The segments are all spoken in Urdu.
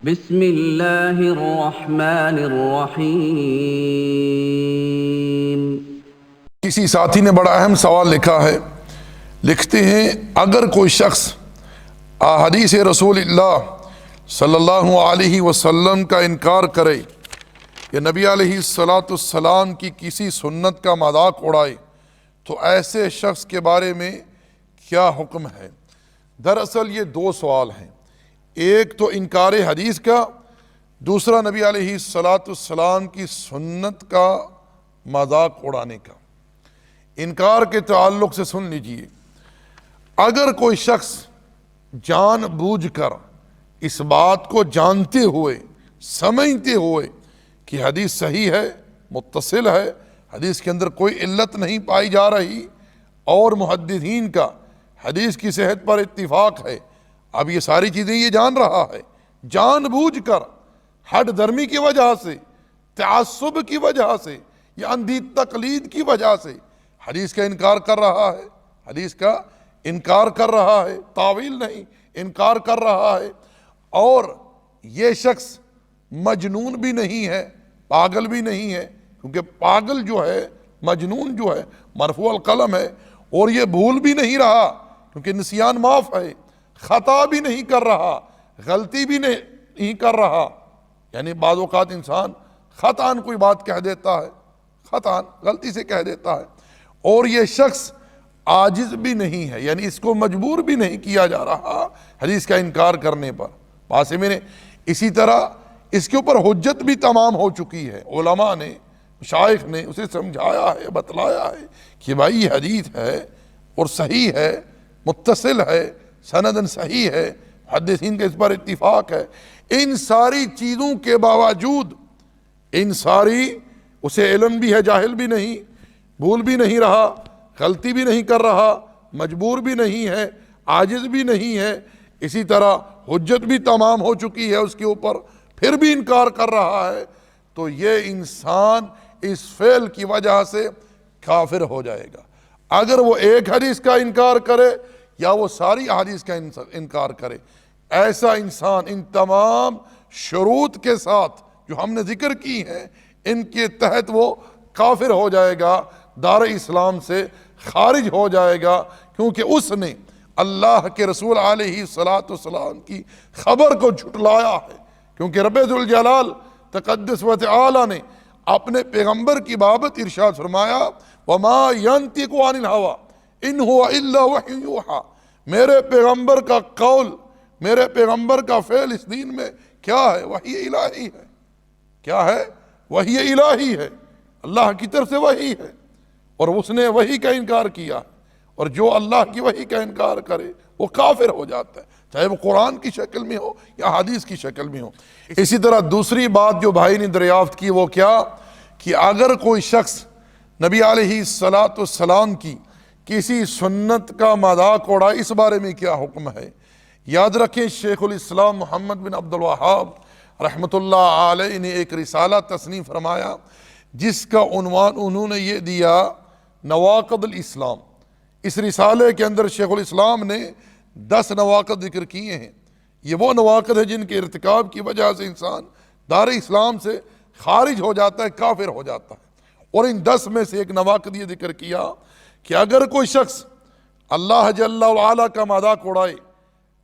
بسم اللہ الرحمن الرحیم۔ کسی ساتھی نے بڑا اہم سوال لکھا ہے، لکھتے ہیں اگر کوئی شخص احادیث رسول اللہ صلی اللہ علیہ وسلم کا انکار کرے یا نبی علیہ السلام کی کسی سنت کا مذاق اڑائے تو ایسے شخص کے بارے میں کیا حکم ہے؟ دراصل یہ دو سوال ہیں، ایک تو انکار حدیث کا، دوسرا نبی علیہ السلام کی سنت کا مذاق اڑانے کا۔ انکار کے تعلق سے سن لیجئے، اگر کوئی شخص جان بوجھ کر اس بات کو جانتے ہوئے سمجھتے ہوئے کہ حدیث صحیح ہے، متصل ہے، حدیث کے اندر کوئی علت نہیں پائی جا رہی اور محدثین کا حدیث کی صحت پر اتفاق ہے، اب یہ ساری چیزیں یہ جان رہا ہے، جان بوجھ کر ہٹ درمی کی وجہ سے، تعصب کی وجہ سے یا اندھی تقلید کی وجہ سے حدیث کا انکار کر رہا ہے، حدیث کا انکار کر رہا ہے، تعویل نہیں، انکار کر رہا ہے، اور یہ شخص مجنون بھی نہیں ہے، پاگل بھی نہیں ہے، کیونکہ پاگل جو ہے، مجنون جو ہے مرفوع القلم ہے، اور یہ بھول بھی نہیں رہا کیونکہ نسیان معاف ہے، خطا بھی نہیں کر رہا، غلطی بھی نہیں کر رہا، یعنی بعض اوقات انسان خطاً کوئی بات کہہ دیتا ہے، خطاً غلطی سے کہہ دیتا ہے، اور یہ شخص عاجز بھی نہیں ہے، یعنی اس کو مجبور بھی نہیں کیا جا رہا حدیث کا انکار کرنے پر۔ بات میں نے اسی طرح اس کے اوپر حجت بھی تمام ہو چکی ہے، علماء نے، مشائخ نے اسے سمجھایا ہے، بتلایا ہے کہ بھائی یہ حدیث ہے اور صحیح ہے، متصل ہے، سندن صحیح ہے، محدثین کے اس پر اتفاق ہے، ان ساری چیزوں کے باوجود اسے علم بھی ہے، جاہل بھی نہیں، بھول بھی نہیں رہا، غلطی بھی نہیں کر رہا، مجبور بھی نہیں ہے، عاجز بھی نہیں ہے، اسی طرح حجت بھی تمام ہو چکی ہے اس کے اوپر، پھر بھی انکار کر رہا ہے، تو یہ انسان اس فعل کی وجہ سے کافر ہو جائے گا۔ اگر وہ ایک حدیث کا انکار کرے یا وہ ساری حدیث کا انکار کرے، ایسا انسان ان تمام شروط کے ساتھ جو ہم نے ذکر کی ہیں ان کے تحت وہ کافر ہو جائے گا، دار اسلام سے خارج ہو جائے گا، کیونکہ اس نے اللہ کے رسول علیہ السلام کی خبر کو جھٹلایا ہے، کیونکہ رب ذوالجلال تقدس و تعالی نے اپنے پیغمبر کی بابت ارشاد فرمایا وَمَا يَنْتِقُ عَنِ الْهَوَىٰ إِنْ هُوَ إِلَّا وَحْيٌ يُوحَىٰ، میرے پیغمبر کا قول، میرے پیغمبر کا فعل اس دین میں کیا ہے؟ وحی الہی ہے۔ کیا ہے؟ وحی الہی ہے، اللہ کی طرف سے وحی ہے، اور اس نے وحی کا انکار کیا، اور جو اللہ کی وحی کا انکار کرے وہ کافر ہو جاتا ہے، چاہے وہ قرآن کی شکل میں ہو یا حدیث کی شکل میں ہو۔ اسی طرح دوسری بات جو بھائی نے دریافت کی وہ کیا کہ اگر کوئی شخص نبی علیہ السلام کی کسی سنت کا مذاق اڑائے، اس بارے میں کیا حکم ہے؟ یاد رکھیں شیخ الاسلام محمد بن عبد الوہاب رحمۃ اللہ علیہ نے ایک رسالہ تصنیف فرمایا جس کا عنوان انہوں نے یہ دیا نواقض الاسلام۔ اس رسالے کے اندر شیخ الاسلام نے 10 نواقض ذکر کیے ہیں، یہ وہ نواقض ہیں جن کے ارتکاب کی وجہ سے انسان دار اسلام سے خارج ہو جاتا ہے، کافر ہو جاتا ہے، اور ان 10 میں سے ایک نواقض یہ ذکر کیا کہ اگر کوئی شخص اللہ جل وعلا کا مذاق اڑائے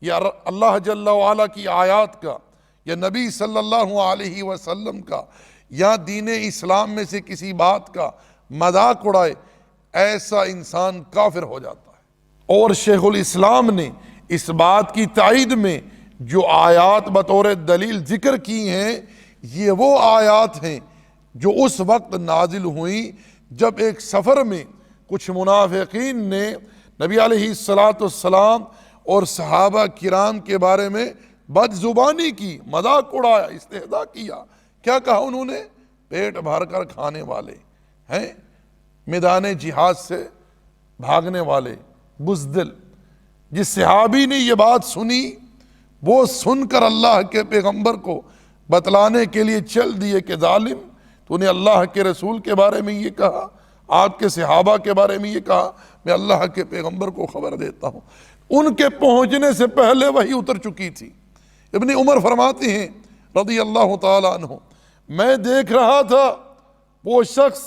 یا اللہ جل وعلا کی آیات کا یا نبی صلی اللہ علیہ وسلم کا یا دین اسلام میں سے کسی بات کا مذاق اڑائے، ایسا انسان کافر ہو جاتا ہے۔ اور شیخ الاسلام نے اس بات کی تائید میں جو آیات بطور دلیل ذکر کی ہیں، یہ وہ آیات ہیں جو اس وقت نازل ہوئیں جب ایک سفر میں کچھ منافقین نے نبی علیہ السلام اور صحابہ کرام کے بارے میں بد زبانی کی، مذاق اڑایا، استہزاء کیا۔ کیا کہا انہوں نے؟ پیٹ بھر کر کھانے والے ہیں، میدان جہاد سے بھاگنے والے، بزدل۔ جس صحابی نے یہ بات سنی وہ سن کر اللہ کے پیغمبر کو بتلانے کے لیے چل دیے کہ ظالم، تو نے اللہ کے رسول کے بارے میں یہ کہا، آپ کے صحابہ کے بارے میں یہ کہا، میں اللہ کے پیغمبر کو خبر دیتا ہوں۔ ان کے پہنچنے سے پہلے وحی اتر چکی تھی۔ ابن عمر فرماتے ہیں رضی اللہ تعالیٰ عنہ، میں دیکھ رہا تھا وہ شخص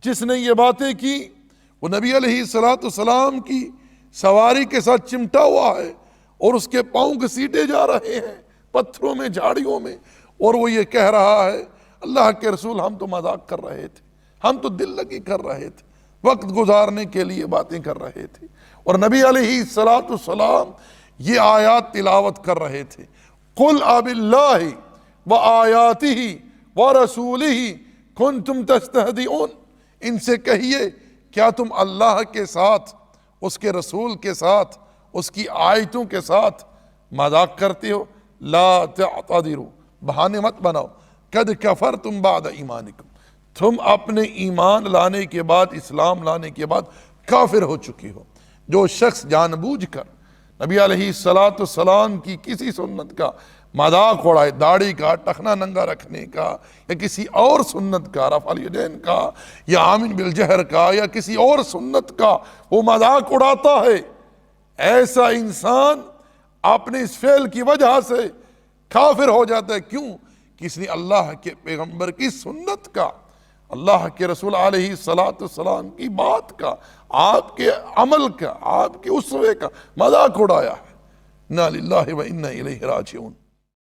جس نے یہ باتیں کی وہ نبی علیہ السلام کی سواری کے ساتھ چمٹا ہوا ہے اور اس کے پاؤں گھسیٹے جا رہے ہیں پتھروں میں، جھاڑیوں میں، اور وہ یہ کہہ رہا ہے اللہ کے رسول ہم تو مذاق کر رہے تھے، ہم تو دل لگی کر رہے تھے، وقت گزارنے کے لیے باتیں کر رہے تھے، اور نبی علیہ السلام یہ آیات تلاوت کر رہے تھے، قل اباللہ وآیاتہ ورسولہ کنتم تستہزئون، ان سے کہیے کیا تم اللہ کے ساتھ، اس کے رسول کے ساتھ، اس کی آیتوں کے ساتھ مذاق کرتے ہو؟ لا تعتذروا، بہانے مت بناؤ، قد کفرتم بعد ایمانکم، تم اپنے ایمان لانے کے بعد، اسلام لانے کے بعد کافر ہو چکی ہو۔ جو شخص جان بوجھ کر نبی علیہ السلام کی کسی سنت کا مذاق اڑائے، داڑھی کا، ٹخنا ننگا رکھنے کا، یا کسی اور سنت کا، رفع الیدین کا، یا آمین بالجہر کا، یا کسی اور سنت کا وہ مذاق اڑاتا ہے، ایسا انسان اپنے اس فعل کی وجہ سے کافر ہو جاتا ہے۔ کیوں؟ کہ اس نے اللہ کے پیغمبر کی سنت کا، اللہ کے رسول علیہ السلام کی بات کا، آپ کے عمل کا، آپ کے اسوے کا مذاق اڑایا ہے۔ انا للہ و انا الیہ راجعون۔